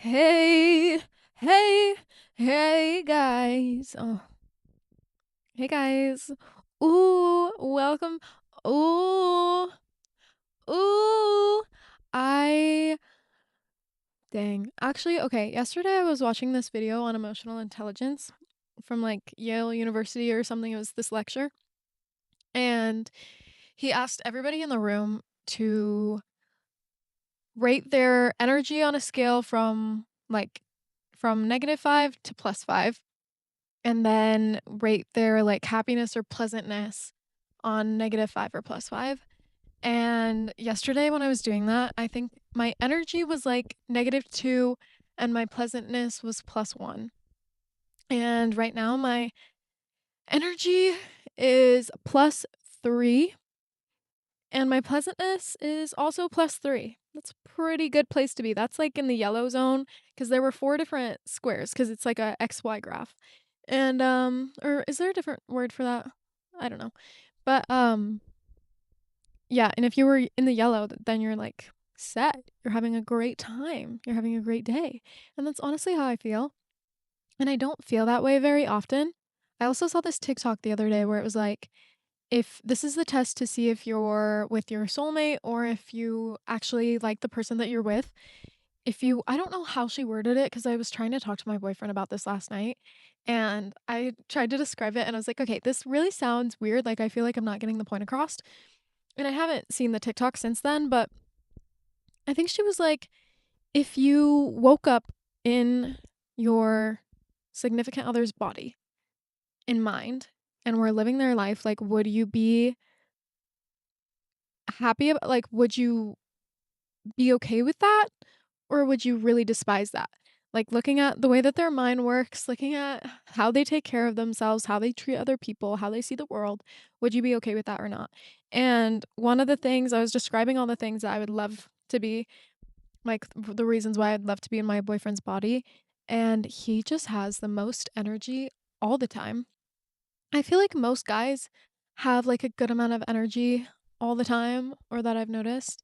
Hey, hey, hey guys. Hey guys. Ooh, welcome. Ooh, ooh. I dang. Actually, okay, yesterday I was watching this video on emotional intelligence from like Yale University or something. It was this lecture, and he asked everybody in the room to rate their energy on a scale from -5 to +5, and then rate their like happiness or pleasantness on -5 or +5. And yesterday when I was doing that, I think my energy was like -2 and my pleasantness was +1. And right now my energy is +3 and my pleasantness is also +3. That's a pretty good place to be. That's like in the yellow zone because there were four different squares because it's like a XY graph. And or is there a different word for that? I don't know. But yeah, and if you were in the yellow, then you're like set. You're having a great time. You're having a great day. And that's honestly how I feel. And I don't feel that way very often. I also saw this TikTok the other day where it was like, if this is the test to see if you're with your soulmate or if you actually like the person that you're with. If you I don't know how she worded it because I was trying to talk to my boyfriend about this last night, and I tried to describe it, and I was like, "Okay, this really sounds weird, like, I feel like I'm not getting the point across." And I haven't seen the TikTok since then, but I think she was like, "If you woke up in your significant other's body in mind and were living their life, like, would you be happy about like, would you be okay with that? Or would you really despise that? Like looking at the way that their mind works, looking at how they take care of themselves, how they treat other people, how they see the world, would you be okay with that or not? And one of the things I was describing all the things that I would love to be, like the reasons why I'd love to be in my boyfriend's body, and he just has the most energy all the time. I feel like most guys have like a good amount of energy all the time, or that I've noticed.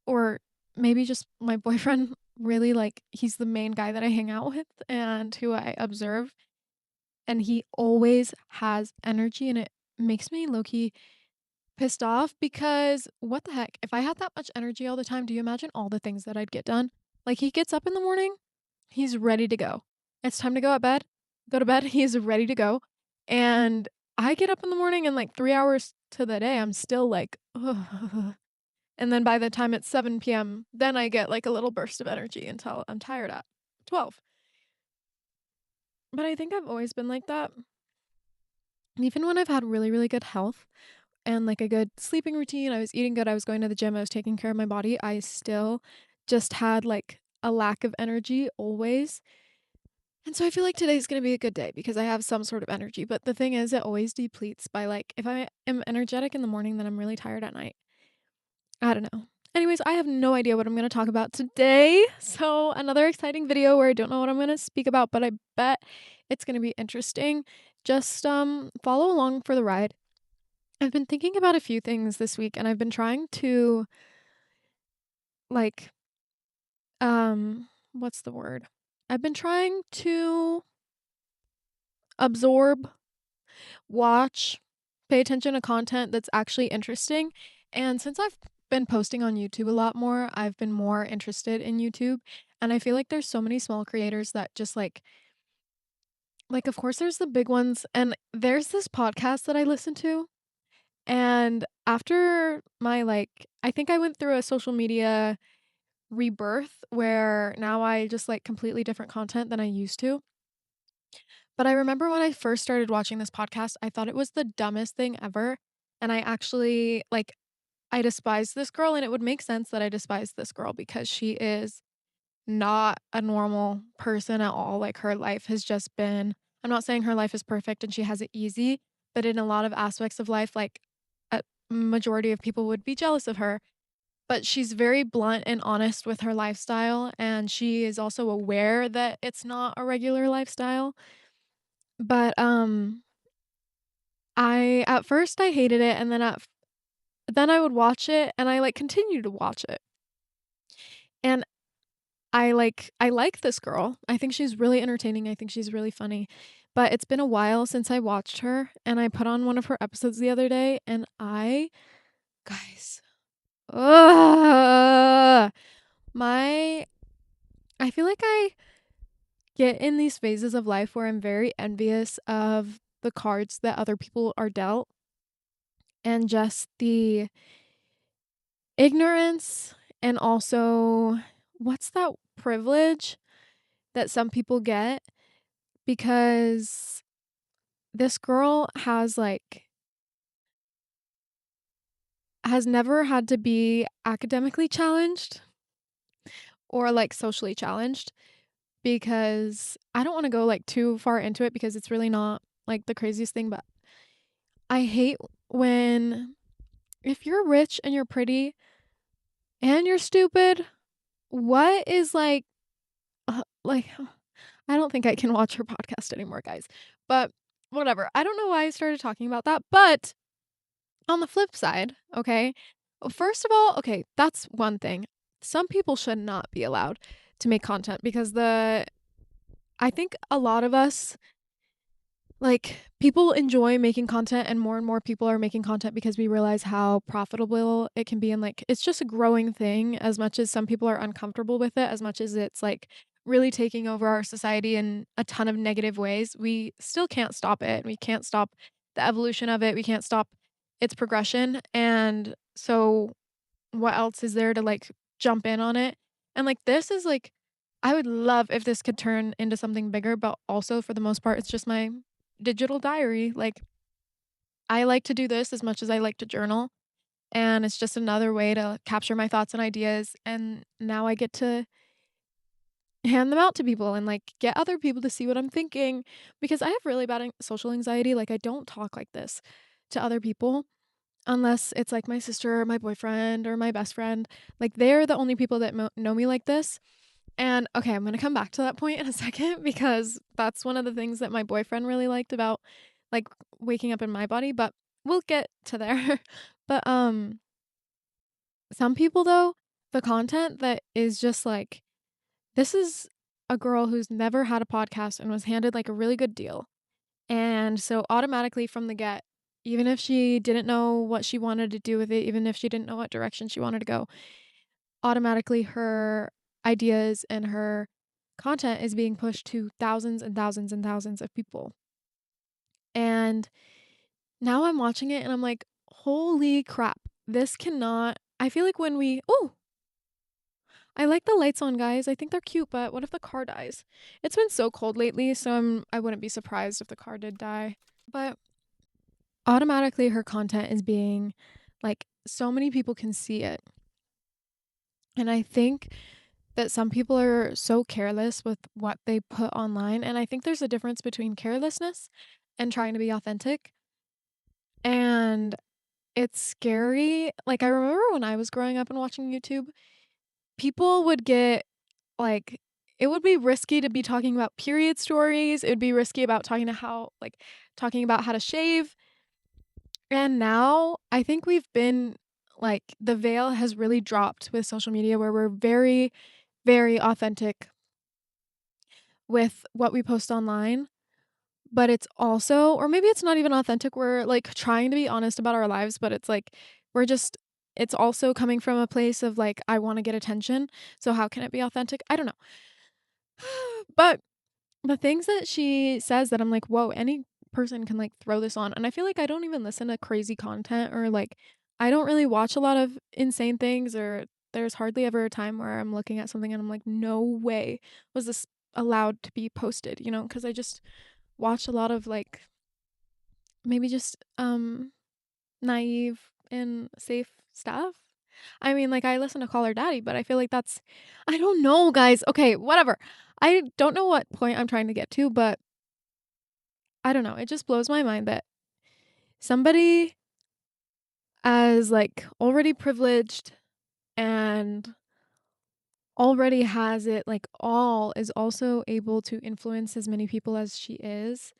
Or maybe just my boyfriend really, like, he's the main guy that I hang out with and who I observe, and he always has energy, and it makes me low-key pissed off because what the heck? If I had that much energy all the time, do you imagine all the things that I'd get done? Like, he gets up in the morning, he's ready to go. It's time to go to bed, he's ready to go, and I get up in the morning and, like, 3 hours to the day, I'm still like, ugh. And then by the time it's 7 PM, then I get, like, a little burst of energy until I'm tired at 12. But I think I've always been like that. Even when I've had really, really good health and, like, a good sleeping routine, I was eating good, I was going to the gym, I was taking care of my body, I still just had, like, a lack of energy always. And so I feel like today's gonna be a good day because I have some sort of energy, but the thing is it always depletes by, like if I am energetic in the morning, then I'm really tired at night. I don't know. Anyways, I have no idea what I'm going to talk about today. So, another exciting video where I don't know what I'm going to speak about, but I bet it's going to be interesting. Just follow along for the ride. I've been thinking about a few things this week and I've been trying to like what's the word? I've been trying to absorb, watch, pay attention to content that's actually interesting. And since I've been posting on YouTube a lot more, I've been more interested in YouTube. And I feel like there's so many small creators that just like of course there's the big ones and there's this podcast that I listen to and after my I think I went through a social media rebirth where now I just like completely different content than I used to. But I remember when I first started watching this podcast, I thought it was the dumbest thing ever. And I actually, I despised this girl, and it would make sense that I despised this girl because she is not a normal person at all. Like, her life has just been, I'm not saying her life is perfect and she has it easy, but in a lot of aspects of life, like, a majority of people would be jealous of her. But she's very blunt and honest with her lifestyle, and she is also aware that it's not a regular lifestyle. But, I at first I hated it, and then I would watch it, and I, like, continued to watch it. And I like this girl. I think she's really entertaining. I think she's really funny. But it's been a while since I watched her, and I put on one of her episodes the other day, and I guys, ugh, my I feel like I get in these phases of life where I'm very envious of the cards that other people are dealt, and just the ignorance, and also what's that privilege that some people get, because this girl has never had to be academically challenged or like socially challenged, because I don't want to go like too far into it because it's really not like the craziest thing, but I hate when, if you're rich and you're pretty and you're stupid, what is like I don't think I can watch her podcast anymore, guys. But whatever. I don't know why I started talking about that, but on the flip side, okay, first of all, okay, that's one thing. Some people should not be allowed to make content because I think a lot of us, like, people enjoy making content, and more people are making content because we realize how profitable it can be, and like it's just a growing thing. As much as some people are uncomfortable with it, as much as it's like really taking over our society in a ton of negative ways, we still can't stop it. We can't stop the evolution of it. We can't stop its progression. And so what else is there to like jump in on it? And like this is like, I would love if this could turn into something bigger, but also for the most part it's just my digital diary. Like, I like to do this as much as I like to journal, and it's just another way to capture my thoughts and ideas, and now I get to hand them out to people and like get other people to see what I'm thinking, because I have really bad social anxiety. Like, I don't talk like this to other people unless it's like my sister or my boyfriend or my best friend. Like, they're the only people that know me like this. And okay, I'm going to come back to that point in a second because that's one of the things that my boyfriend really liked about like waking up in my body, but we'll get to there. But some people though, the content that is just like, this is a girl who's never had a podcast and was handed like a really good deal. And so automatically from the get, even if she didn't know what she wanted to do with it, even if she didn't know what direction she wanted to go, automatically her ideas and her content is being pushed to thousands and thousands and thousands of people. And now I'm watching it and I'm like, holy crap. This cannot. I feel like when we. Oh, I like the lights on, guys. I think they're cute, but what if the car dies? It's been so cold lately, so I wouldn't be surprised if the car did die. But automatically her content is being like, so many people can see it. And I think that some people are so careless with what they put online, and I think there's a difference between carelessness and trying to be authentic. And it's scary. Like, I remember when I was growing up and watching YouTube, people would get like, it would be risky to be talking about period stories. It would be risky about talking about how to shave. And now I think we've been like, the veil has really dropped with social media where we're very, very authentic with what we post online. But it's also, or maybe it's not even authentic, we're like trying to be honest about our lives, but it's like we're just, it's also coming from a place of like, I want to get attention. So how can it be authentic? I don't know. But the things that she says that I'm like, whoa, any person can like throw this on. And I feel like I don't even listen to crazy content, or like I don't really watch a lot of insane things, or there's hardly ever a time where I'm looking at something and I'm like, no way was this allowed to be posted, because I just watch a lot of like, maybe just naive and safe stuff. I mean, like, I listen to Call Her Daddy, but I feel like that's, I don't know, guys. Okay, whatever. I don't know what point I'm trying to get to, but I don't know. It just blows my mind that somebody as like already privileged and already has it like all is also able to influence as many people as she is.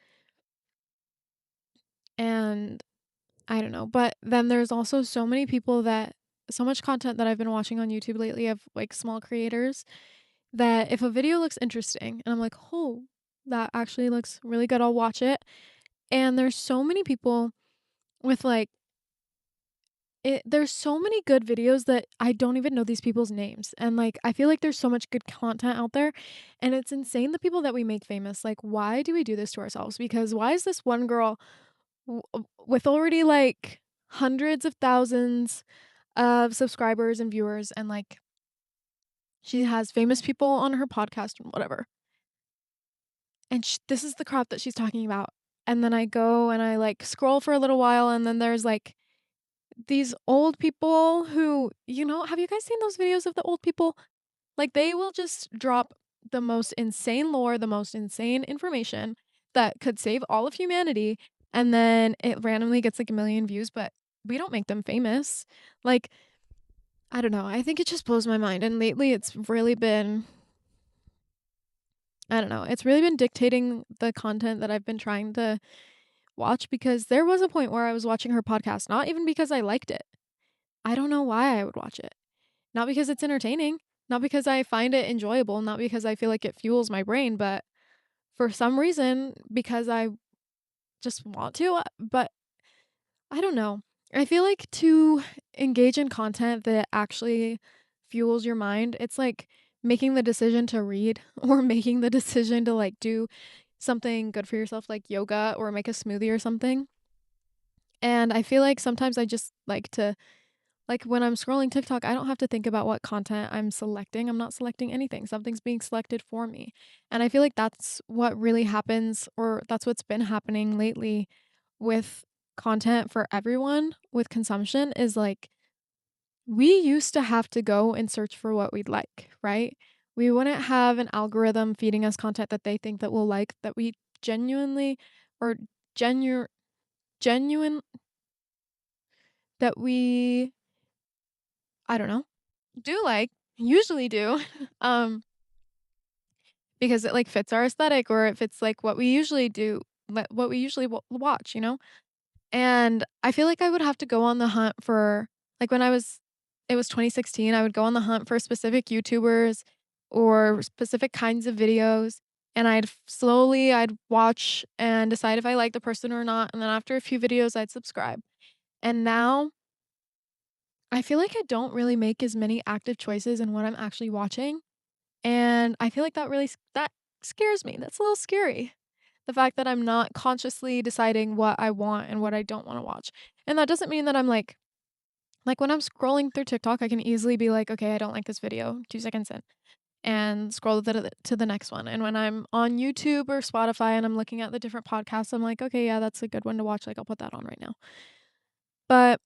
And I don't know, but then there's also so many people that, so much content that I've been watching on YouTube lately of like small creators that if a video looks interesting and I'm like, "Oh, that actually looks really good, I'll watch it." And there's so many people with, like there's so many good videos that I don't even know these people's names, and, like, I feel like there's so much good content out there, and it's insane the people that we make famous, like, why do we do this to ourselves? Because why is this one girl with already, like, hundreds of thousands of subscribers and viewers, and, like, she has famous people on her podcast and whatever, and this is the crap that she's talking about, and then I go and I, like, scroll for a little while, and then there's, like, these old people who, have you guys seen those videos of the old people? Like, they will just drop the most insane lore, the most insane information that could save all of humanity, and then it randomly gets, like, a million views, but we don't make them famous. Like, I don't know, I think it just blows my mind, and lately it's really been I don't know, it's really been dictating the content that I've been trying to watch because there was a point where I was watching her podcast, not even because I liked it. I don't know why I would watch it. Not because it's entertaining, not because I find it enjoyable, not because I feel like it fuels my brain, but for some reason, because I just want to, but I don't know. I feel like to engage in content that actually fuels your mind, it's like making the decision to read or making the decision to like do something good for yourself like yoga or make a smoothie or something. And I feel like sometimes I just like to like, when I'm scrolling TikTok, I don't have to think about what content I'm selecting. I'm not selecting anything. Something's being selected for me. And I feel like that's what really happens, or that's what's been happening lately with content for everyone with consumption is like, we used to have to go and search for what we'd like, right? We wouldn't have an algorithm feeding us content that they think that we'll like, that we genuinely or genu- genuine, that we, I don't know, do like, usually do, um, because it, like, fits our aesthetic or it fits, like, what we usually do, what we usually watch, you know? And I feel like I would have to go on the hunt for like, when it was 2016, I would go on the hunt for specific YouTubers or specific kinds of videos, and I'd watch and decide if I like the person or not, and then after a few videos, I'd subscribe. And now, I feel like I don't really make as many active choices in what I'm actually watching. And I feel like that scares me. That's a little scary. The fact that I'm not consciously deciding what I want and what I don't wanna watch. And that doesn't mean that I'm like, when I'm scrolling through TikTok, I can easily be like, "Okay, I don't like this video, 2 seconds in," and scroll to the next one. And when I'm on YouTube or Spotify and I'm looking at the different podcasts, I'm like, "Okay, yeah, that's a good one to watch, like, I'll put that on right now." But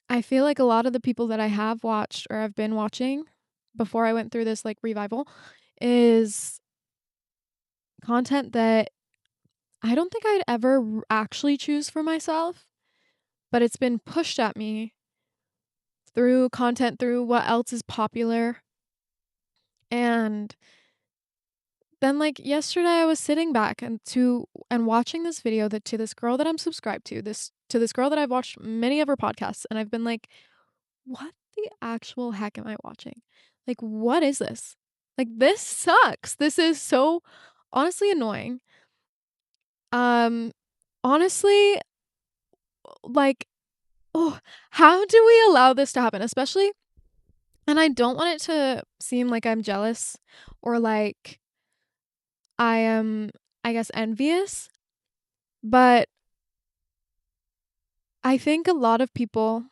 I feel like a lot of the people that I have watched or have been watching before I went through this, like, revival is content that I don't think I'd ever actually choose for myself, but it's been pushed at me through content, through what else is popular. And then like yesterday I was sitting back and watching this video that to this girl that I'm subscribed to this girl that I've watched many of her podcasts, and I've been like, what the actual heck am I watching? Like, what is this? Like, this sucks. This is so honestly annoying. Um honestly, like, oh, how do we allow this to happen? Especially, and I don't want it to seem like I'm jealous or like I am, I guess, envious, but I think a lot of people,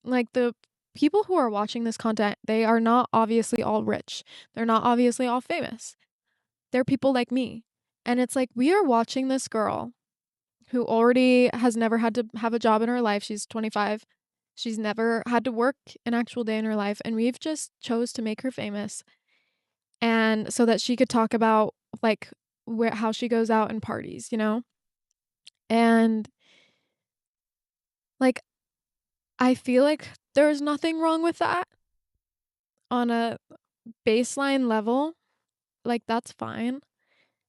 like the people who are watching this content, they are not obviously all rich. They're not obviously all famous. They're people like me. And it's like we are watching this girl who already has never had to have a job in her life. She's 25. She's never had to work an actual day in her life, and we've just chose to make her famous and so that she could talk about like how she goes out and parties, you know? And like I feel like there's nothing wrong with that on a baseline level. Like that's fine,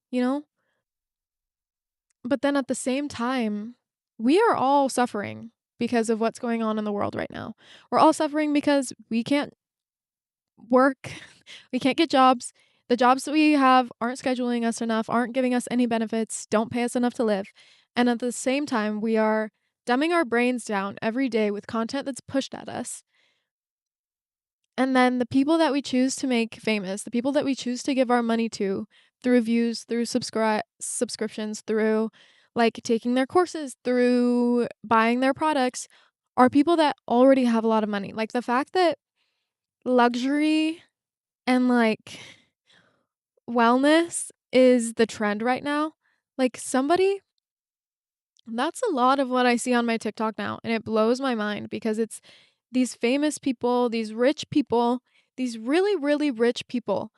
you know? But then at the same time, we are all suffering because of what's going on in the world right now. We're all suffering because work. We can't get jobs. The jobs that we have aren't scheduling us enough, aren't giving us any benefits, don't pay us enough to live. And at the same time, we are dumbing our brains down every day with content that's pushed at us. And then the people that we choose to make famous, the people that we choose to give our money to through views, through subscriptions, through like taking their courses, through buying their products, are people that already have a lot of money. Like the fact that luxury and like wellness is the trend right now. Like somebody that's a lot of what I see on my TikTok now, and it blows my mind because it's these famous people, these rich people, these really, really rich people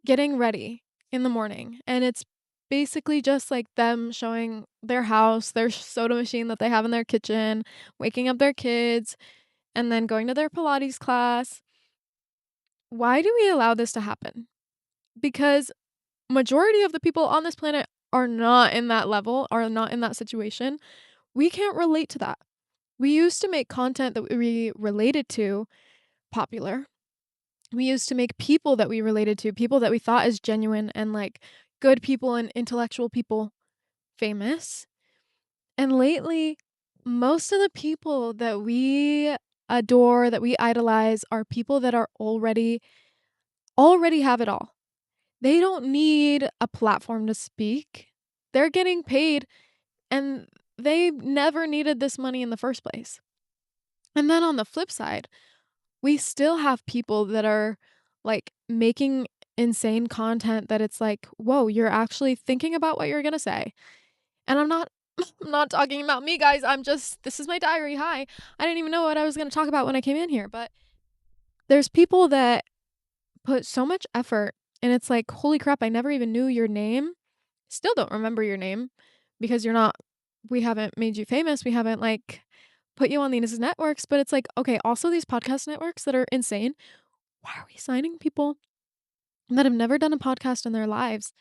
getting ready in the morning. And it's basically just like them showing their house, their soda machine that they have in their kitchen, waking up their kids, and then going to their Pilates class. Why do we allow this to happen? Because majority of the people on this planet are not in that level, are not in that situation. We can't relate to that. We used to make content that we related to popular. We used to make people that we related to, people that we thought is genuine and like good people and intellectual people famous. And lately, most of the people that we adore, that we idolize are people that are already have it all. They don't need a platform to speak. They're getting paid and they never needed this money in the first place. And then on the flip side, we still have people that are like making insane content that it's like, whoa, you're actually thinking about what you're going to say. And I'm not I'm not talking about me, guys. This is my diary. Hi. I didn't even know what I was going to talk about when I came in here, but there's people that put so much effort and it's like, holy crap, I never even knew your name. Still don't remember your name because we haven't made you famous. We haven't like put you on these networks, but it's like, okay, also these podcast networks that are insane. Why are we signing people that have never done a podcast in their lives,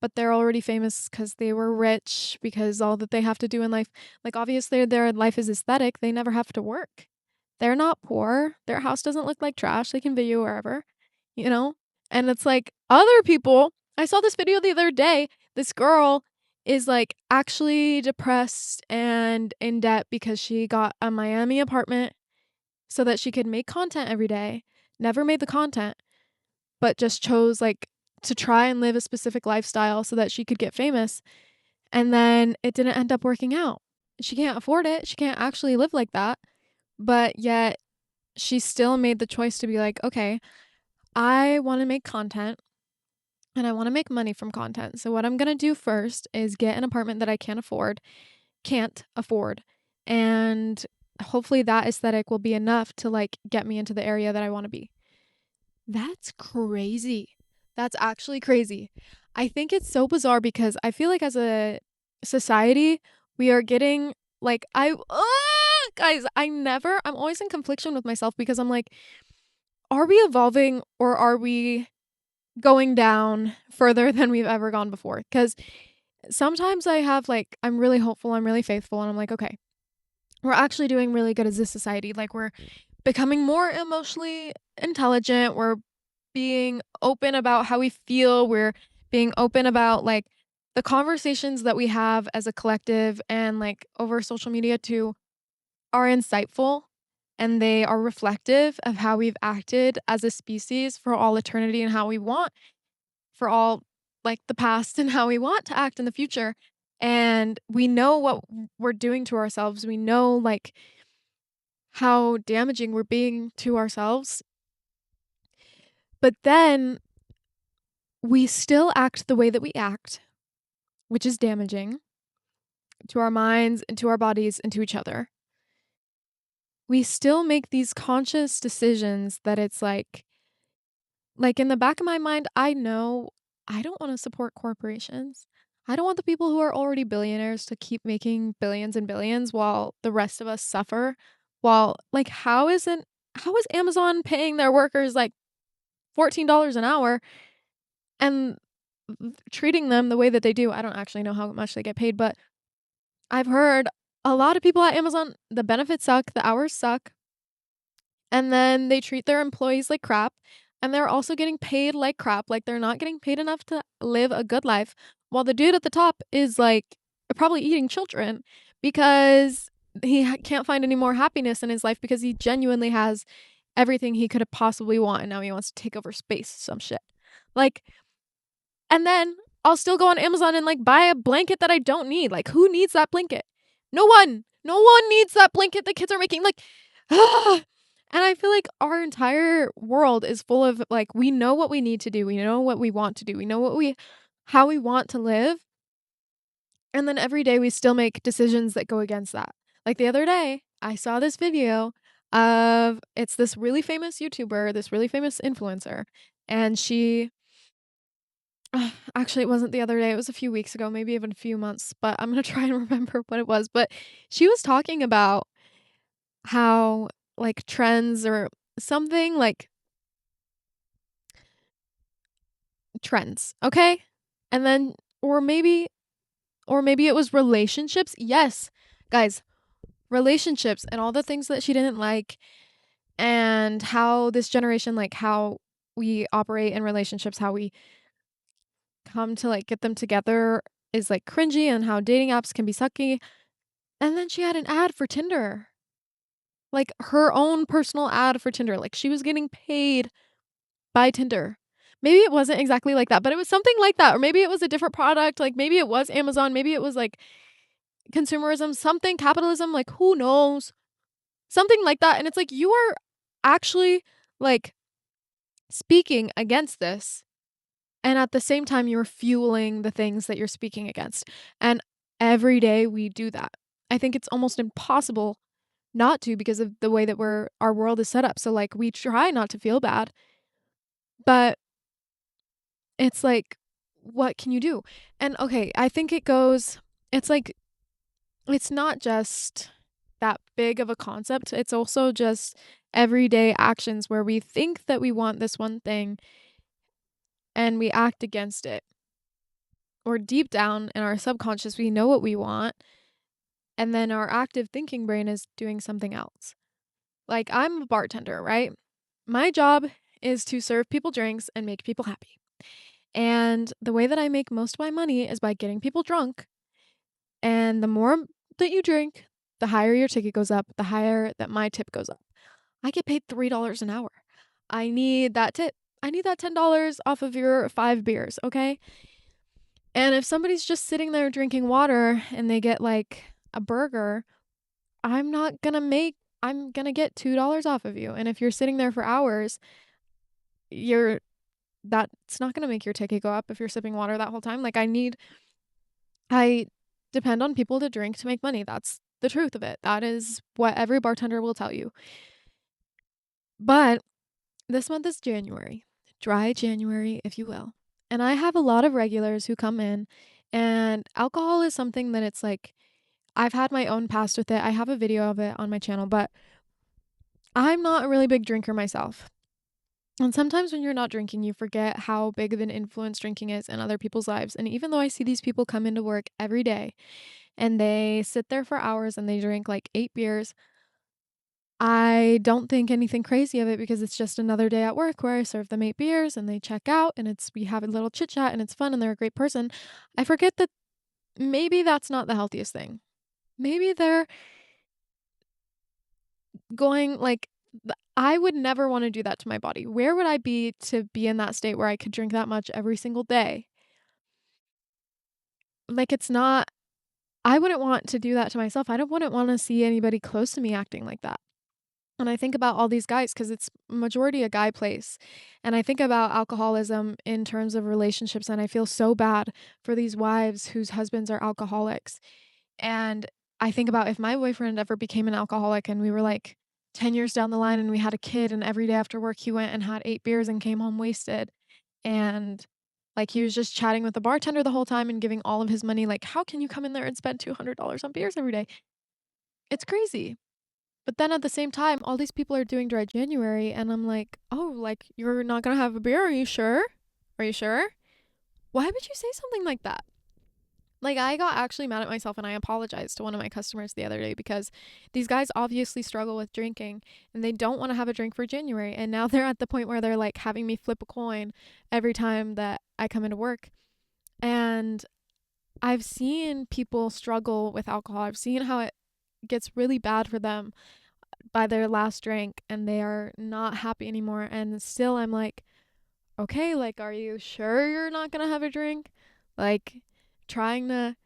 but they're already famous because they were rich, because all that they have to do in life, like obviously their life is aesthetic. They never have to work. They're not poor. Their house doesn't look like trash. They can video wherever, you know? And it's like other people, I saw this video the other day. This girl is like actually depressed and in debt because she got a Miami apartment so that she could make content every day. Never made the content, but just chose like to try and live a specific lifestyle so that she could get famous. And then it didn't end up working out. She can't afford it. She can't actually live like that. But yet she still made the choice to be like, okay, I want to make content and I want to make money from content. So what I'm going to do first is get an apartment that I can't afford. And hopefully that aesthetic will be enough to like get me into the area that I want to be. That's crazy. That's actually crazy. I think it's so bizarre because I feel like as a society, we are getting like guys, I'm always in confliction with myself because I'm like, are we evolving or are we going down further than we've ever gone before? Cuz sometimes I have like I'm really hopeful, I'm really faithful and I'm like, okay, we're actually doing really good as a society. Like we're becoming more emotionally intelligent. We're being open about how we feel. We're being open about like the conversations that we have as a collective and like over social media too are insightful and they are reflective of how we've acted as a species for all eternity and how we want for all like the past and how we want to act in the future. And we know what we're doing to ourselves. We know like how damaging we're being to ourselves. But then we still act the way that we act, which is damaging to our minds and to our bodies and to each other. We still make these conscious decisions that it's like in the back of my mind, I know I don't want to support corporations. I don't want the people who are already billionaires to keep making billions and billions while the rest of us suffer. While like how is Amazon paying their workers like $14 an hour and treating them the way that they do? I don't actually know how much they get paid, but I've heard a lot of people at Amazon, the benefits suck, the hours suck. And then they treat their employees like crap, and they're also getting paid like crap, like, they're not getting paid enough to live a good life, while the dude at the top is, like, probably eating children because he can't find any more happiness in his life because he genuinely has everything he could have possibly want, and now he wants to take over space, some shit. Like, and then I'll still go on Amazon and, like, buy a blanket that I don't need. Like, who needs that blanket? No one. No one needs that blanket the kids are making. Like, and I feel like our entire world is full of, like, we know what we need to do. We know what we want to do. We know how we want to live. And then every day we still make decisions that go against that. Like the other day, I saw this video of it's this really famous YouTuber, this really famous influencer, and she actually, it wasn't the other day, it was a few weeks ago, maybe even a few months, but I'm gonna try and remember what it was, but she was talking about how, like, trends or something like trends, okay? And then or maybe it was relationships. Yes, guys, relationships and all the things that she didn't like and how this generation, like, how we operate in relationships, how we come to, like, get them together is, like, cringy and how dating apps can be sucky. And then she had an ad for Tinder, like, her own personal ad for Tinder, like, she was getting paid by Tinder. Maybe it wasn't exactly like that, but it was something like that, or maybe it was a different product, like, maybe it was Amazon, maybe it was, like, consumerism, something, capitalism, like, who knows? Something like that, and it's like, you are actually, like, speaking against this, and at the same time, you're fueling the things that you're speaking against, and every day we do that. I think it's almost impossible not to because of the way that our world is set up. So, like, we try not to feel bad, but it's like, what can you do? And okay, I think it's like, it's not just that big of a concept. It's also just everyday actions where we think that we want this one thing and we act against it. Or deep down in our subconscious, we know what we want, and then our active thinking brain is doing something else. Like, I'm a bartender, right? My job is to serve people drinks and make people happy. And the way that I make most of my money is by getting people drunk. And the more that you drink, the higher your ticket goes up, the higher that my tip goes up. I get paid $3 an hour. I need that tip. I need that $10 off of your 5 beers, okay? And if somebody's just sitting there drinking water and they get, like, a burger, I'm gonna get $2 off of you. And if you're sitting there for hours, you're that's not gonna make your ticket go up if you're sipping water that whole time. Like, I depend on people to drink to make money. That's the truth of it. That is what every bartender will tell you. But this month is January, dry January, if you will. And I have a lot of regulars who come in, and alcohol is something that it's like, I've had my own past with it. I have a video of it on my channel, but I'm not a really big drinker myself. And sometimes when you're not drinking, you forget how big of an influence drinking is in other people's lives. And even though I see these people come into work every day and they sit there for hours and they drink like 8 beers, I don't think anything crazy of it because it's just another day at work where I serve them 8 beers and they check out and we have a little chit chat and it's fun and they're a great person. I forget that maybe that's not the healthiest thing. Maybe they're going like, I would never want to do that to my body. Where would I be to be in that state where I could drink that much every single day? Like, it's not, I wouldn't want to do that to myself. Wouldn't want to see anybody close to me acting like that. And I think about all these guys because it's majority a guy place. And I think about alcoholism in terms of relationships. And I feel so bad for these wives whose husbands are alcoholics. And I think about if my boyfriend ever became an alcoholic and we were like 10 years down the line and we had a kid and every day after work he went and had 8 beers and came home wasted. And like he was just chatting with the bartender the whole time and giving all of his money. Like, how can you come in there and spend $200 on beers every day? It's crazy. But then at the same time, all these people are doing dry January, and I'm like, oh, like, you're not gonna have a beer? Are you sure? Are you sure? Why would you say something like that? Like, I got actually mad at myself and I apologized to one of my customers the other day because these guys obviously struggle with drinking and they don't want to have a drink for January. And now they're at the point where they're like having me flip a coin every time that I come into work. And I've seen people struggle with alcohol. I've seen how it gets really bad for them by their last drink and they are not happy anymore. And still, I'm like, okay, like, are you sure you're not going to have a drink? Like, trying to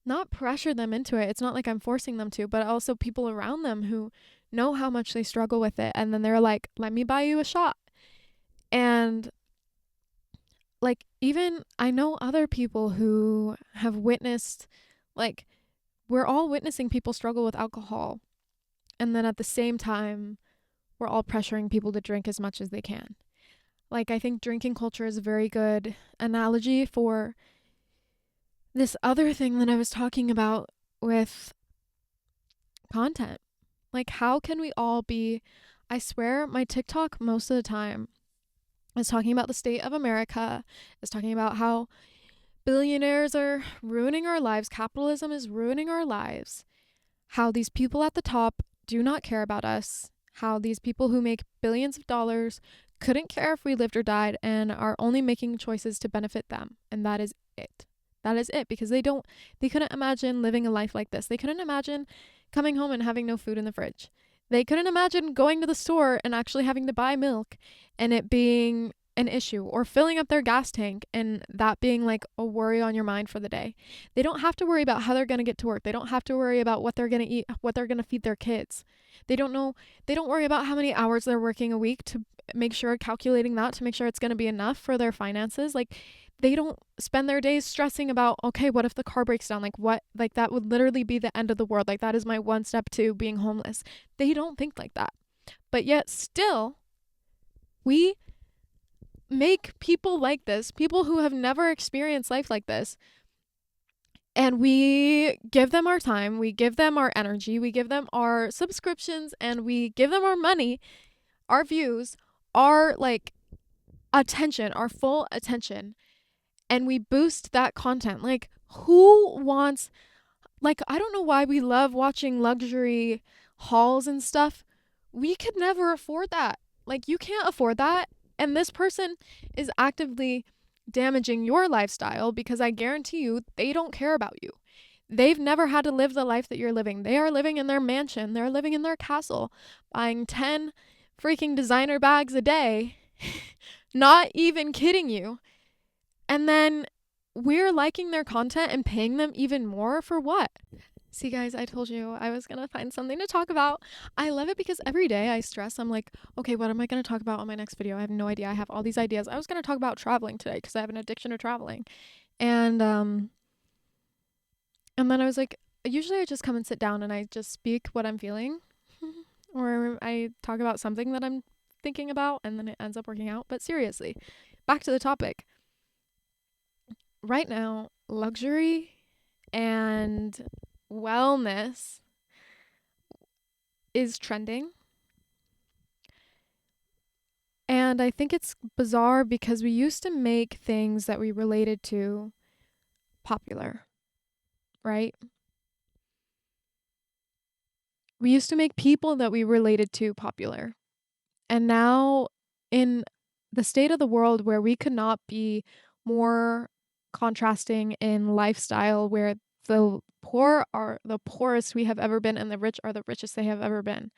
not pressure them into it. It's not like I'm forcing them to, but also people around them who know how much they struggle with it. And then they're like, let me buy you a shot. And like, even I know other people who have witnessed, like, we're all witnessing people struggle with alcohol. And then at the same time, we're all pressuring people to drink as much as they can. Like, I think drinking culture is a very good analogy for this other thing that I was talking about with content. Like, how can we all be? I swear, my TikTok most of the time is talking about the state of America, is talking about how billionaires are ruining our lives, capitalism is ruining our lives, how these people at the top do not care about us, how these people who make billions of dollars couldn't care if we lived or died and are only making choices to benefit them. And that is it. That is it, because they couldn't imagine living a life like this. They couldn't imagine coming home and having no food in the fridge. They couldn't imagine going to the store and actually having to buy milk and it being an issue, or filling up their gas tank and that being like a worry on your mind for the day. They don't have to worry about how they're going to get to work. They don't have to worry about what they're going to eat, what they're going to feed their kids. They don't worry about how many hours they're working a week to make sure, calculating that to make sure it's going to be enough for their finances. Like, they don't spend their days stressing about, okay, what if the car breaks down? Like, what? Like, that would literally be the end of the world. Like, that is my one step to being homeless. They don't think like that. But yet still, we make people like this, people who have never experienced life like this, and we give them our time, we give them our energy, we give them our subscriptions, and we give them our money, our views, our like attention, our full attention, and we boost that content. Like, who wants, like, I don't know why we love watching luxury hauls and stuff. We could never afford that. Like, you can't afford that. And this person is actively damaging your lifestyle because I guarantee you they don't care about you. They've never had to live the life that you're living. They are living in their mansion. They're living in their castle, buying 10 freaking designer bags a day. Not even kidding you. And then we're liking their content and paying them even more for what? See, guys, I told you I was going to find something to talk about. I love it because every day I stress. I'm like, okay, what am I going to talk about on my next video? I have no idea. I have all these ideas. I was going to talk about traveling today because I have an addiction to traveling. And then I was like, usually I just come and sit down and I just speak what I'm feeling. Or I talk about something that I'm thinking about and then it ends up working out. But seriously, back to the topic. Right now, luxury and wellness is trending. And I think it's bizarre because we used to make things that we related to popular, right? We used to make people that we related to popular. And now, in the state of the world where we could not be more contrasting in lifestyle, where the poor are the poorest we have ever been and the rich are the richest they have ever been.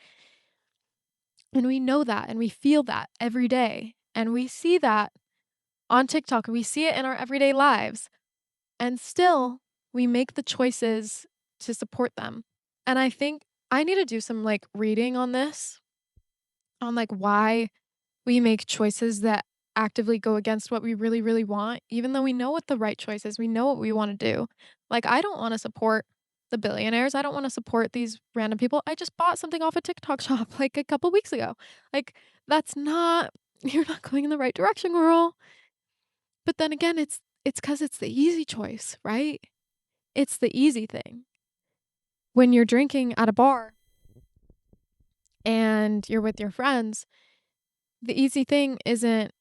And we know that and we feel that every day. And we see that on TikTok and we see it in our everyday lives. And still, we make the choices to support them. And I think I need to do some like reading on this, on like why we make choices that actively go against what we really, really want, even though we know what the right choice is. We know what we want to do. Like, I don't want to support the billionaires. I don't want to support these random people. I just bought something off a TikTok shop like a couple weeks ago. Like, that's not, you're not going in the right direction, girl. But then again, it's because it's the easy choice, right? It's the easy thing. When you're drinking at a bar and you're with your friends, the easy thing isn't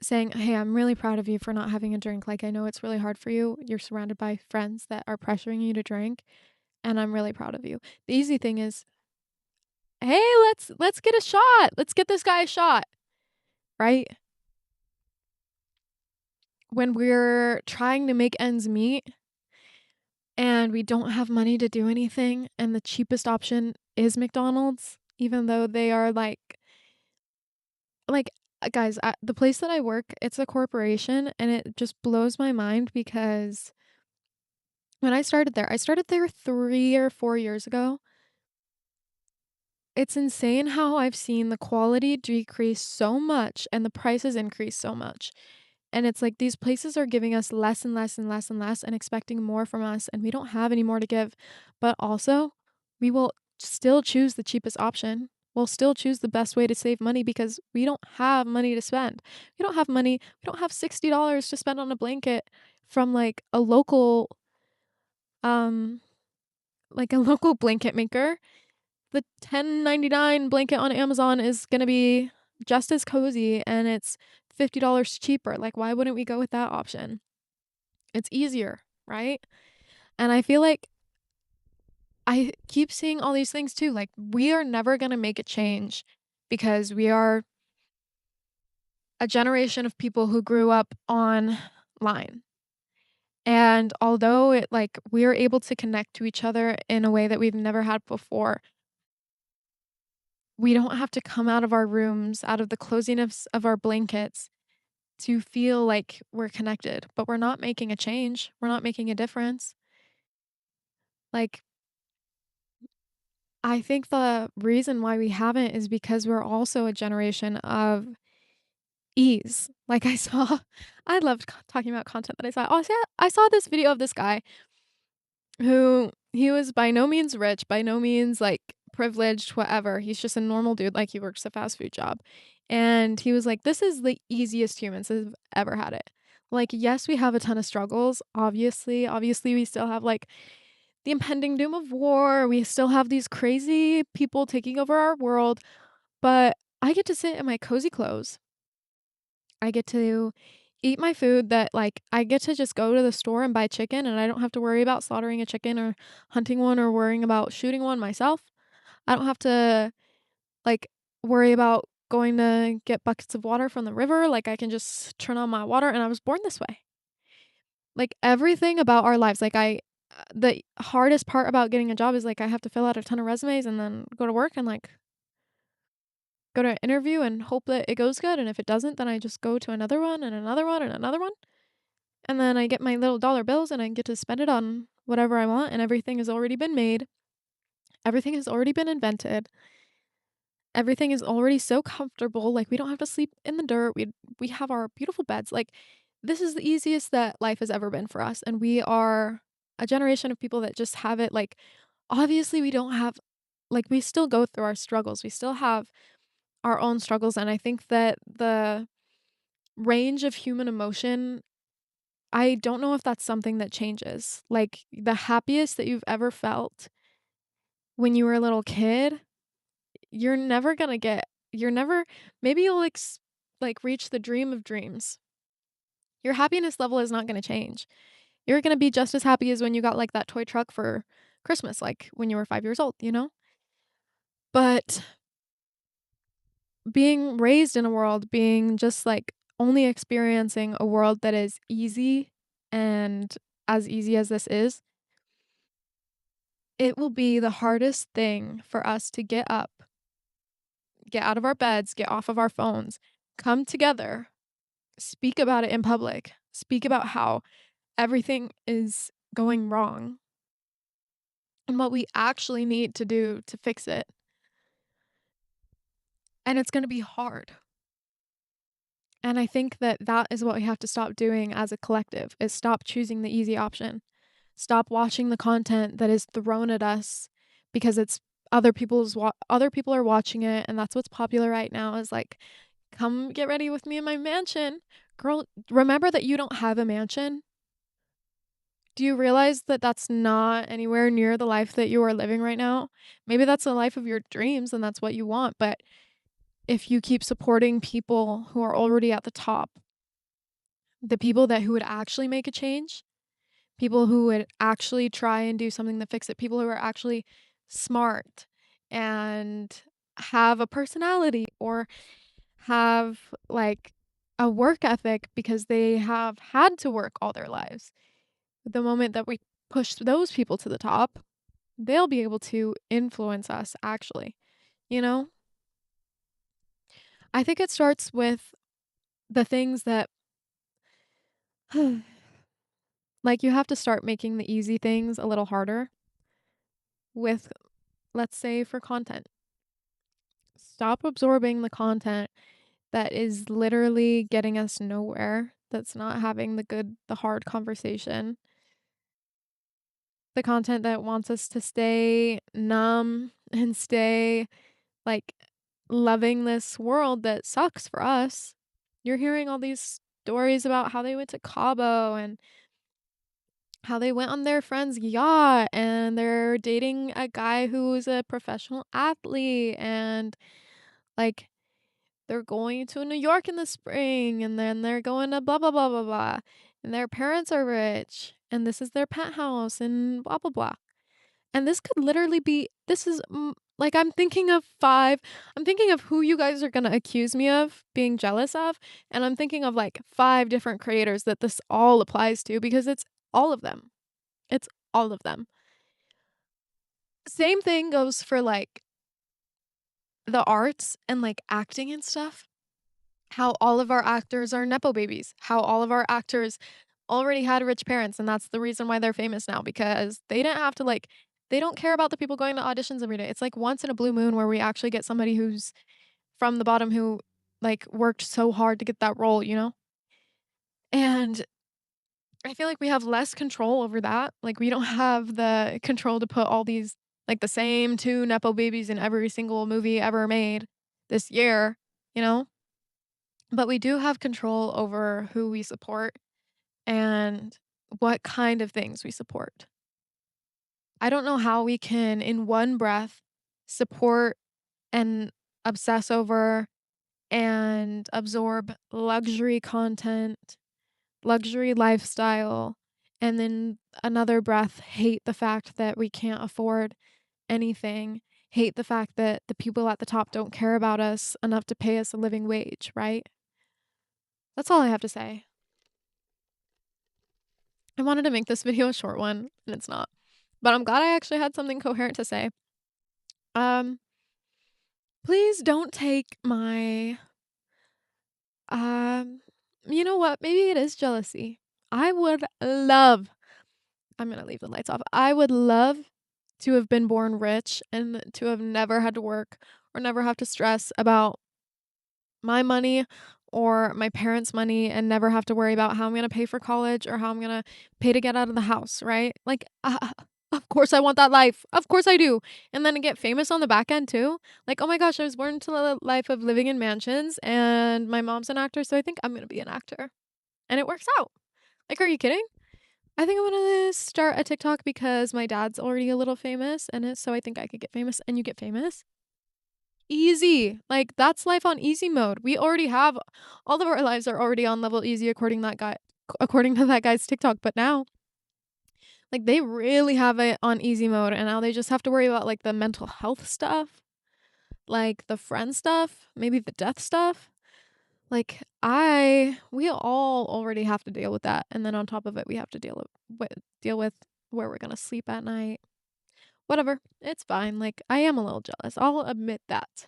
saying, "Hey, I'm really proud of you for not having a drink. Like, I know it's really hard for you. You're surrounded by friends that are pressuring you to drink, and I'm really proud of you." The easy thing is, "Hey, let's get a shot. Let's get this guy a shot." Right? When we're trying to make ends meet and we don't have money to do anything and the cheapest option is McDonald's, even though they are like guys, the place that I work, it's a corporation and it just blows my mind because when I started there 3 or 4 years ago. It's insane how I've seen the quality decrease so much and the prices increase so much. And it's like these places are giving us less and less and less and less and expecting more from us, and we don't have any more to give. But also, we will still choose the cheapest option. We'll still choose the best way to save money because we don't have money to spend. We don't have money. We don't have $60 to spend on a blanket from um like a local blanket maker. The 10.99 blanket on Amazon is gonna be just as cozy and it's $50 cheaper. Like, why wouldn't we go with that option? It's easier, right? And I feel like I keep seeing all these things too. Like, we are never gonna make a change because we are a generation of people who grew up online. And although we're able to connect to each other in a way that we've never had before, we don't have to come out of our rooms, out of the coziness of our blankets to feel like we're connected, but we're not making a change. We're not making a difference. Like, I think the reason why we haven't is because we're also a generation of ease. Like I saw, I loved talking about content that I saw. Oh, I saw this video of this guy who he was by no means rich, by no means like privileged, whatever. He's just a normal dude, like he works a fast food job. And he was like, "This is the easiest humans have ever had it." Like, yes, we have a ton of struggles, obviously. Obviously, we still have like the impending doom of war. We still have these crazy people taking over our world, but I get to sit in my cozy clothes. I get to eat my food that I get to just go to the store and buy chicken and I don't have to worry about slaughtering a chicken or hunting one or worrying about shooting one myself. I don't have to like worry about going to get buckets of water from the river. Like I can just turn on my water and I was born this way. Like everything about our lives, the hardest part about getting a job is I have to fill out a ton of resumes and then go to work and go to an interview and hope that it goes good. And if it doesn't, then I just go to another one and another one and another one. And then I get my little dollar bills and I get to spend it on whatever I want, and everything has already been made. Everything has already been invented. Everything is already so comfortable. Like we don't have to sleep in the dirt. We have our beautiful beds. Like this is the easiest that life has ever been for us. And we are a generation of people that just have it obviously we don't have we still go through our struggles. We still have our own struggles, and I think that the range of human emotion, I don't know if that's something that changes. Like, the happiest that you've ever felt when you were a little kid, you're never gonna get you're never maybe you'll, reach the dream of dreams. Your happiness level is not gonna change. You're gonna be just as happy as when you got, that toy truck for Christmas, when you were 5 years old, you know? But being raised in a world, being just, only experiencing a world that is easy and as easy as this is, it will be the hardest thing for us to get up, get out of our beds, get off of our phones, come together, speak about it in public, speak about how everything is going wrong and what we actually need to do to fix it. And it's gonna be hard. And I think that that is what we have to stop doing as a collective, is stop choosing the easy option. Stop watching the content that is thrown at us because it's other people are watching it and that's what's popular right now is come get ready with me in my mansion. Girl, remember that you don't have a mansion. Do you realize that that's not anywhere near the life that you are living right now? Maybe that's the life of your dreams and that's what you want, but if you keep supporting people who are already at the top, The people that who would actually make a change, people who would actually try and do something to fix it, people who are actually smart and have a personality or have like a work ethic because they have had to work all their lives. The moment that we push those people to the top, they'll be able to influence us actually, you know? I think it starts with the things that like you have to start making the easy things a little harder with, let's say, for content. Stop absorbing the content that is literally getting us nowhere, that's not having the hard conversation. The content that wants us to stay numb and stay like loving this world that sucks for us. You're hearing all these stories about how they went to Cabo and how they went on their friend's yacht and they're dating a guy who's a professional athlete and like they're going to New York in the spring and then they're going to blah blah blah blah blah and their parents are rich and this is their penthouse and blah blah blah. And this could literally be this is like I'm thinking of who you guys are going to accuse me of being jealous of, and I'm thinking of like five different creators that this all applies to because it's all of them. It's all of them. Same thing goes for like the arts and like acting and stuff. How all of our actors are nepo babies. How all of our actors already had rich parents and that's the reason why they're famous now because they didn't have to like they don't care about the people going to auditions every day. It's like once in a blue moon where we actually get somebody who's from the bottom who like worked so hard to get that role, you know? And I feel like we have less control over that. Like we don't have the control to put all these like the same two nepo babies in every single movie ever made this year, you know? But we do have control over who we support and what kind of things we support. I don't know how we can in one breath support and obsess over and absorb luxury content, luxury lifestyle, and then another breath hate the fact that we can't afford anything, hate the fact that the people at the top don't care about us enough to pay us a living wage, right? That's all I have to say. I wanted to make this video a short one, and it's not. But I'm glad I actually had something coherent to say. Um, please don't take my um you know what? Maybe it is jealousy. I would love I'm going to leave the lights off. I would love to have been born rich and to have never had to work or never have to stress about my money or my parents' money and never have to worry about how I'm going to pay for college or how I'm going to pay to get out of the house, right? Like, of course I want that life. Of course I do. And then to get famous on the back end too. Like, oh my gosh, I was born into the life of living in mansions and my mom's an actor, so I think I'm going to be an actor. And it works out. Like, are you kidding? I think I'm going to start a TikTok because my dad's already a little famous so I think I could get famous and you get famous. Easy. Like that's life on easy mode. We already have all of our lives are already on level easy according to that guy's TikTok, but now like they really have it on easy mode and now they just have to worry about like the mental health stuff, like the friend stuff, maybe the death stuff. Like we all already have to deal with that and then on top of it we have to deal with where we're going to sleep at night. Whatever. It's fine. Like I am a little jealous. I'll admit that.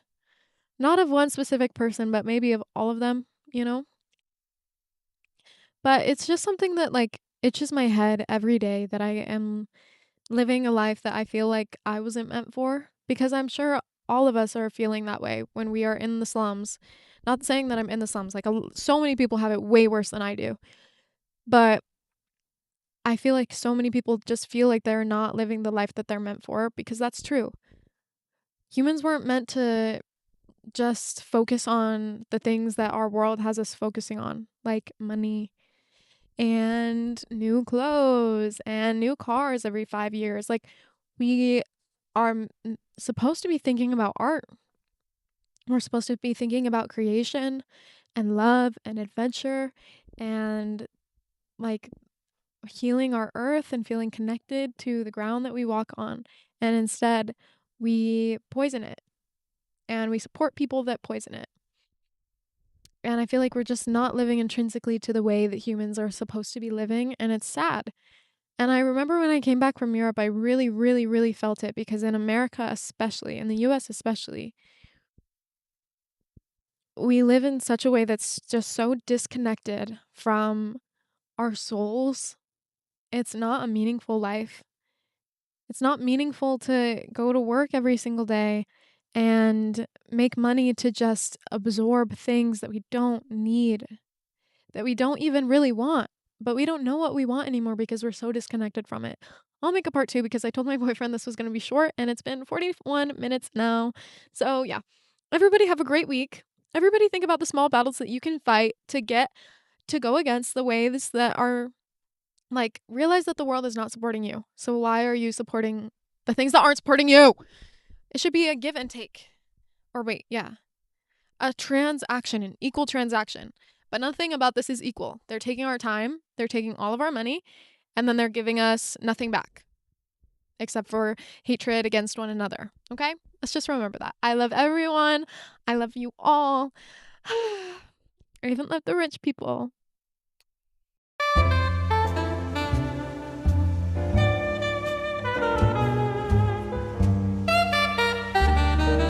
Not of one specific person, but maybe of all of them, you know? But it's just something that like itches my head every day that I am living a life that I feel like I wasn't meant for because I'm sure all of us are feeling that way when we are in the slums. Not saying that I'm in the slums, like so many people have it way worse than I do. But I feel like so many people just feel like they're not living the life that they're meant for because that's true. Humans weren't meant to just focus on the things that our world has us focusing on, like money and new clothes and new cars every 5 years. Like, we are supposed to be thinking about art. We're supposed to be thinking about creation and love and adventure and, like, healing our earth and feeling connected to the ground that we walk on, and instead, we poison it, and we support people that poison it. And I feel like we're just not living intrinsically to the way that humans are supposed to be living, and it's sad. And I remember when I came back from Europe, I really, really, really felt it because in America, especially, in the US especially, we live in such a way that's just so disconnected from our souls. It's not a meaningful life. It's not meaningful to go to work every single day and make money to just absorb things that we don't need, that we don't even really want, but we don't know what we want anymore because we're so disconnected from it. I'll make a part 2 because I told my boyfriend this was gonna be short, and it's been 41 minutes now. So, yeah. Everybody have a great week. Everybody think about the small battles that you can fight to go against the ways that are like, realize that the world is not supporting you. So why are you supporting the things that aren't supporting you? It should be a give and take. Or wait, yeah. A transaction, an equal transaction. But nothing about this is equal. They're taking our time, they're taking all of our money, and then they're giving us nothing back except for hatred against one another. Okay? Let's just remember that. I love everyone. I love you all. I even love the rich people.